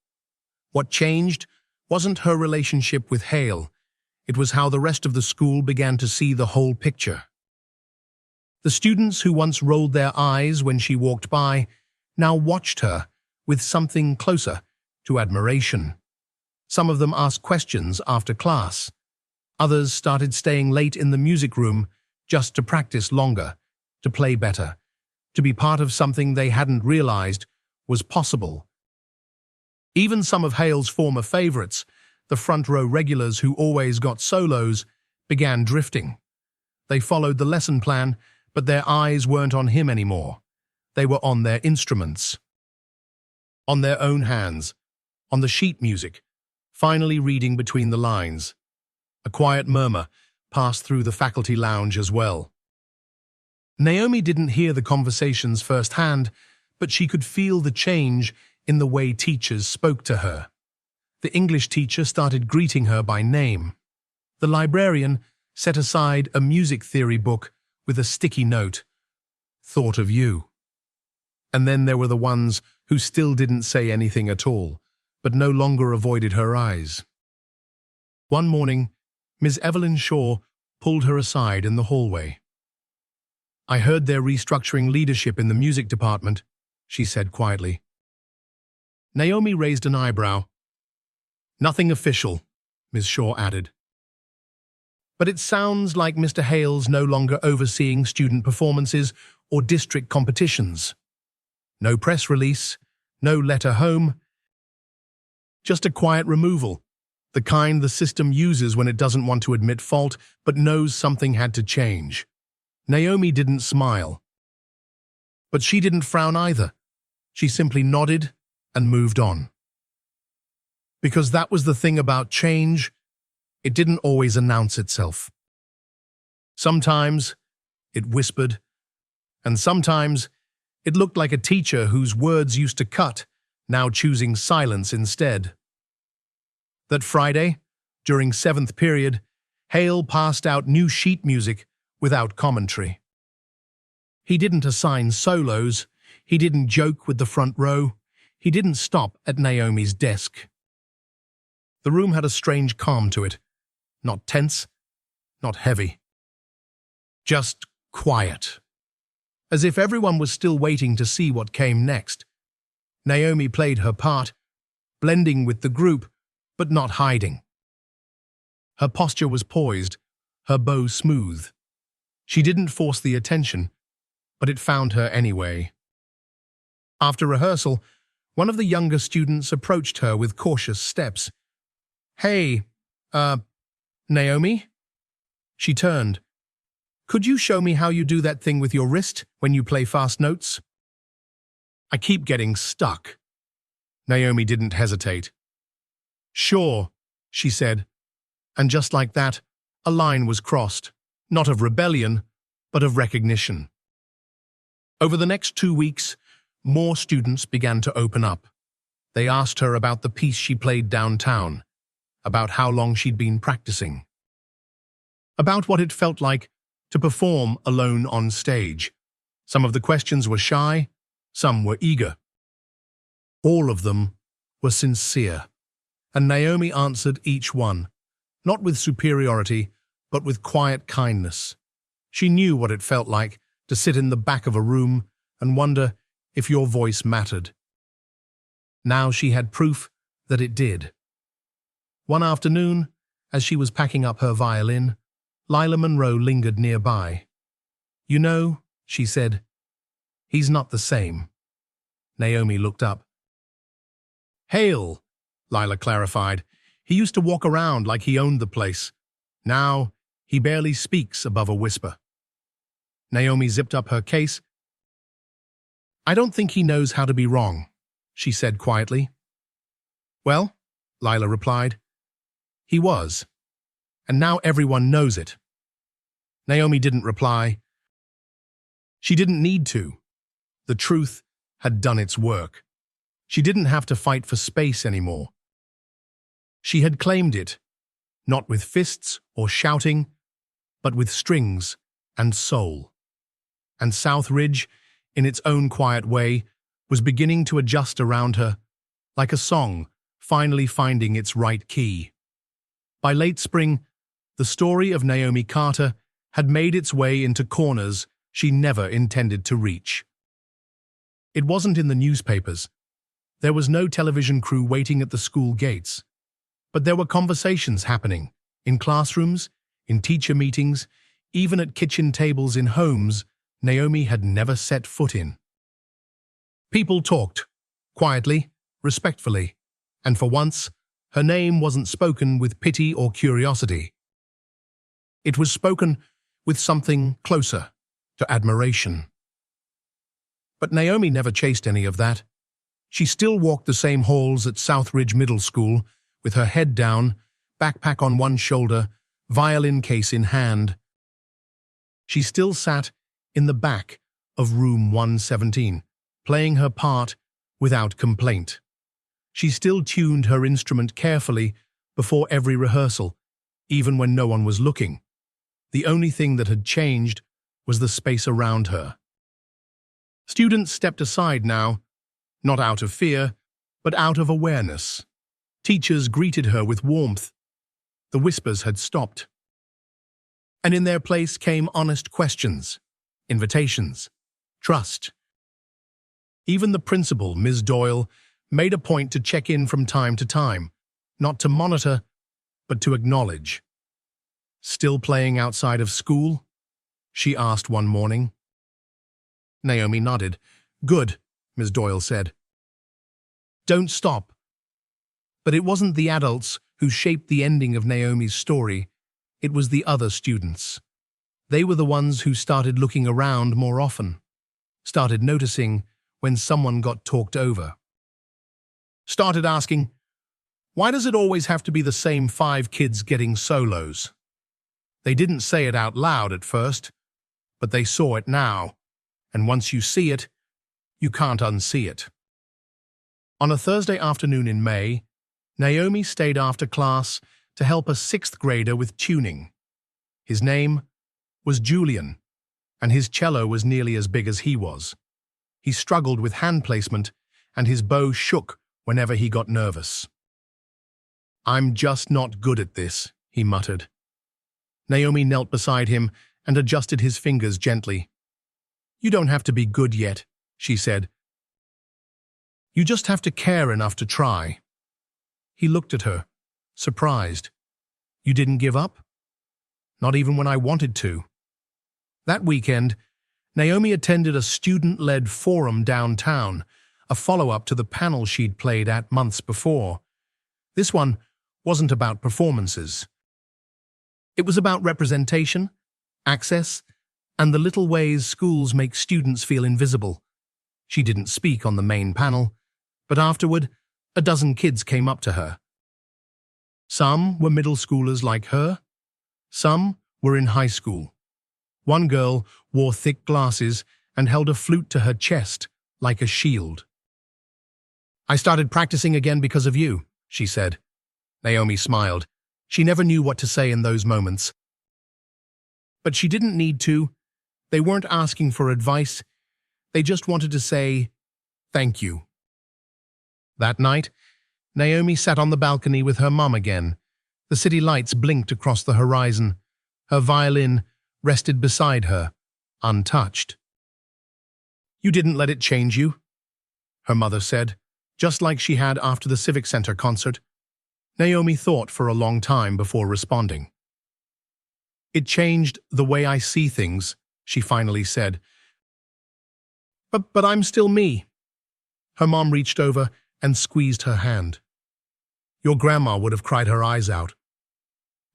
What changed wasn't her relationship with Hale. It was how the rest of the school began to see the whole picture. The students who once rolled their eyes when she walked by now watched her with something closer to admiration. Some of them asked questions after class. Others started staying late in the music room just to practice longer, to play better, to be part of something they hadn't realized was possible. Even some of Hale's former favorites, the front-row regulars who always got solos, began drifting. They followed the lesson plan, but their eyes weren't on him anymore. They were on their instruments, on their own hands, on the sheet music, finally reading between the lines. A quiet murmur passed through the faculty lounge as well. Naomi didn't hear the conversations firsthand, but she could feel the change in the way teachers spoke to her. The English teacher started greeting her by name. The librarian set aside a music theory book with a sticky note. "Thought of you." And then there were the ones who still didn't say anything at all, but no longer avoided her eyes. One morning, Ms. Evelyn Shaw pulled her aside in the hallway. "I heard they're restructuring leadership in the music department," she said quietly. Naomi raised an eyebrow. "Nothing official," Ms. Shaw added. "But it sounds like Mr. Hale's no longer overseeing student performances or district competitions. No press release, no letter home, just a quiet removal, the kind the system uses when it doesn't want to admit fault but knows something had to change." Naomi didn't smile. But she didn't frown either. She simply nodded and moved on. Because that was the thing about change, it didn't always announce itself. Sometimes it whispered, and sometimes it looked like a teacher whose words used to cut, now choosing silence instead. That Friday, during 7th period, Hale passed out new sheet music without commentary. He didn't assign solos, he didn't joke with the front row, he didn't stop at Naomi's desk. The room had a strange calm to it, not tense, not heavy. Just quiet, as if everyone was still waiting to see what came next. Naomi played her part, blending with the group, but not hiding. Her posture was poised, her bow smooth. She didn't force the attention, but it found her anyway. After rehearsal, one of the younger students approached her with cautious steps. "Hey, Naomi?" She turned. "Could you show me how you do that thing with your wrist when you play fast notes?" "I keep getting stuck." Naomi didn't hesitate. "Sure," she said, and just like that, a line was crossed, not of rebellion, but of recognition. Over the next 2 weeks, more students began to open up. They asked her about the piece she played downtown, about how long she'd been practicing, about what it felt like to perform alone on stage. Some of the questions were shy, some were eager. All of them were sincere, and Naomi answered each one, not with superiority, but with quiet kindness. She knew what it felt like to sit in the back of a room and wonder if your voice mattered. Now she had proof that it did. One afternoon, as she was packing up her violin, Lila Monroe lingered nearby. "You know," she said, "he's not the same." Naomi looked up. "Hail," Lila clarified. "He used to walk around like he owned the place. Now, he barely speaks above a whisper." Naomi zipped up her case. "I don't think he knows how to be wrong," she said quietly. "Well," Lila replied, "he was. And now everyone knows it." Naomi didn't reply. She didn't need to. The truth had done its work. She didn't have to fight for space anymore. She had claimed it, not with fists or shouting, but with strings and soul. And South Ridge, in its own quiet way, was beginning to adjust around her, like a song finally finding its right key. By late spring, the story of Naomi Carter had made its way into corners she never intended to reach. It wasn't in the newspapers. There was no television crew waiting at the school gates. But there were conversations happening, in classrooms, in teacher meetings, even at kitchen tables in homes Naomi had never set foot in. People talked, quietly, respectfully, and for once, her name wasn't spoken with pity or curiosity. It was spoken with something closer to admiration. But Naomi never chased any of that. She still walked the same halls at Southridge Middle School, with her head down, backpack on one shoulder, violin case in hand. She still sat in the back of room 117, playing her part without complaint. She still tuned her instrument carefully before every rehearsal, even when no one was looking. The only thing that had changed was the space around her. Students stepped aside now, not out of fear, but out of awareness. Teachers greeted her with warmth. The whispers had stopped. And in their place came honest questions, invitations, trust. Even the principal, Ms. Doyle, made a point to check in from time to time, not to monitor, but to acknowledge. "Still playing outside of school?" she asked one morning. Naomi nodded. "Good," Ms. Doyle said. "Don't stop." But it wasn't the adults who shaped the ending of Naomi's story. It was the other students. They were the ones who started looking around more often, started noticing when someone got talked over, started asking, "Why does it always have to be the same 5 kids getting solos?" They didn't say it out loud at first, but they saw it now, and once you see it, you can't unsee it. On a Thursday afternoon in May, Naomi stayed after class to help a 6th grader with tuning. His name was Julian, and his cello was nearly as big as he was. He struggled with hand placement, and his bow shook whenever he got nervous. "I'm just not good at this," he muttered. Naomi knelt beside him and adjusted his fingers gently. "You don't have to be good yet," she said. You just have to care enough to try. He looked at her, surprised. You didn't give up? Not even when I wanted to. That weekend, Naomi attended a student-led forum downtown, a follow-up to the panel she'd played at months before. This one wasn't about performances. It was about representation, access, and the little ways schools make students feel invisible. She didn't speak on the main panel, but afterward, a dozen kids came up to her. Some were middle schoolers like her. Some were in high school. One girl wore thick glasses and held a flute to her chest like a shield. I started practicing again because of you, she said. Naomi smiled. She never knew what to say in those moments. But she didn't need to. They weren't asking for advice. They just wanted to say, thank you. That night, Naomi sat on the balcony with her mum again. The city lights blinked across the horizon. Her violin rested beside her, untouched. You didn't let it change you, her mother said, just like she had after the Civic Center concert. Naomi thought for a long time before responding. It changed the way I see things, she finally said. But I'm still me. Her mom reached over and squeezed her hand. Your grandma would have cried her eyes out.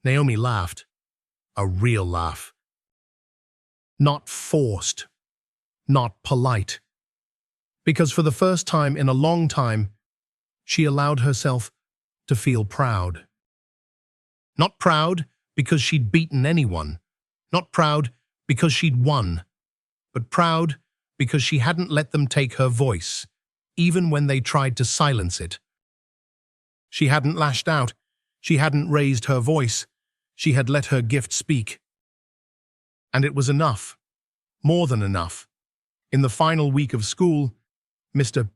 Naomi laughed. A real laugh. Not forced. Not polite. Because for the first time in a long time, she allowed herself to feel proud. Not proud because she'd beaten anyone. Not proud because she'd won. But proud because she hadn't let them take her voice, even when they tried to silence it. She hadn't lashed out. She hadn't raised her voice. She had let her gift speak. And it was enough. More than enough. In the final week of school, Mr.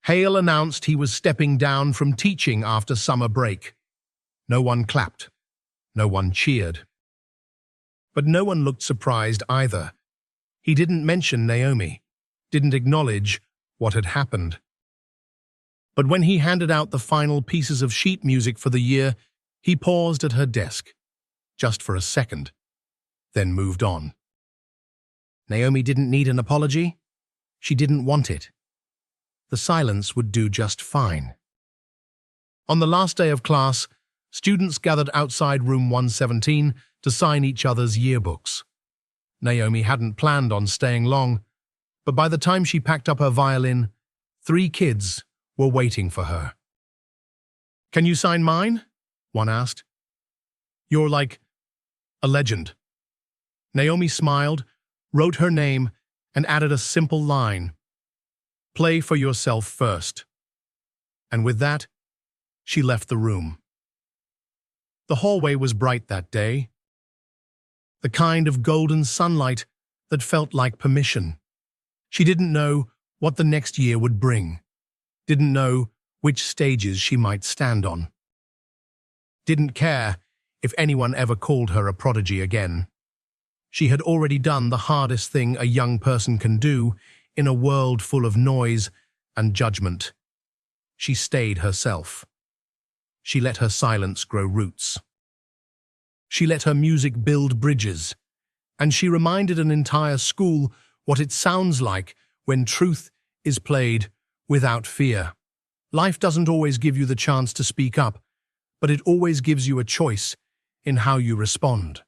Hale announced he was stepping down from teaching after summer break. No one clapped. No one cheered. But no one looked surprised either. He didn't mention Naomi, didn't acknowledge what had happened. But when he handed out the final pieces of sheet music for the year, he paused at her desk, just for a second, then moved on. Naomi didn't need an apology. She didn't want it. The silence would do just fine. On the last day of class, students gathered outside room 117 to sign each other's yearbooks. Naomi hadn't planned on staying long, but by the time she packed up her violin, 3 kids were waiting for her. Can you sign mine? One asked. You're like a legend. Naomi smiled, wrote her name, and added a simple line. Play for yourself first. And with that, she left the room. The hallway was bright that day. The kind of golden sunlight that felt like permission. She didn't know what the next year would bring. Didn't know which stages she might stand on. Didn't care if anyone ever called her a prodigy again. She had already done the hardest thing a young person can do in a world full of noise and judgment. She stayed herself. She let her silence grow roots. She let her music build bridges, and she reminded an entire school what it sounds like when truth is played without fear. Life doesn't always give you the chance to speak up, but it always gives you a choice in how you respond.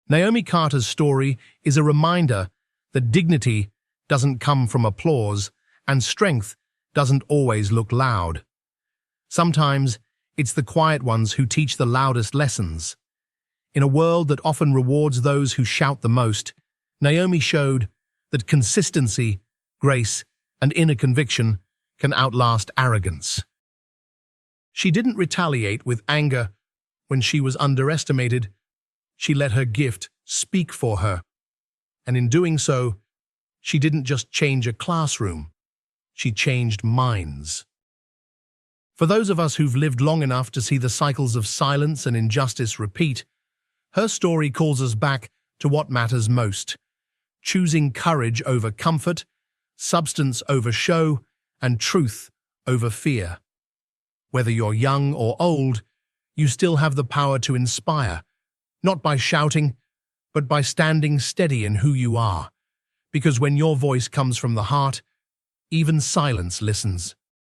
Naomi Carter's story is a reminder that dignity doesn't come from applause and strength doesn't always look loud. Sometimes it's the quiet ones who teach the loudest lessons. In a world that often rewards those who shout the most, Naomi showed that consistency, grace, and inner conviction can outlast arrogance. She didn't retaliate with anger when she was underestimated. She let her gift speak for her. And in doing so, she didn't just change a classroom. She changed minds. For those of us who've lived long enough to see the cycles of silence and injustice repeat, her story calls us back to what matters most, choosing courage over comfort, substance over show, and truth over fear. Whether you're young or old, you still have the power to inspire, not by shouting, but by standing steady in who you are. Because when your voice comes from the heart, even silence listens.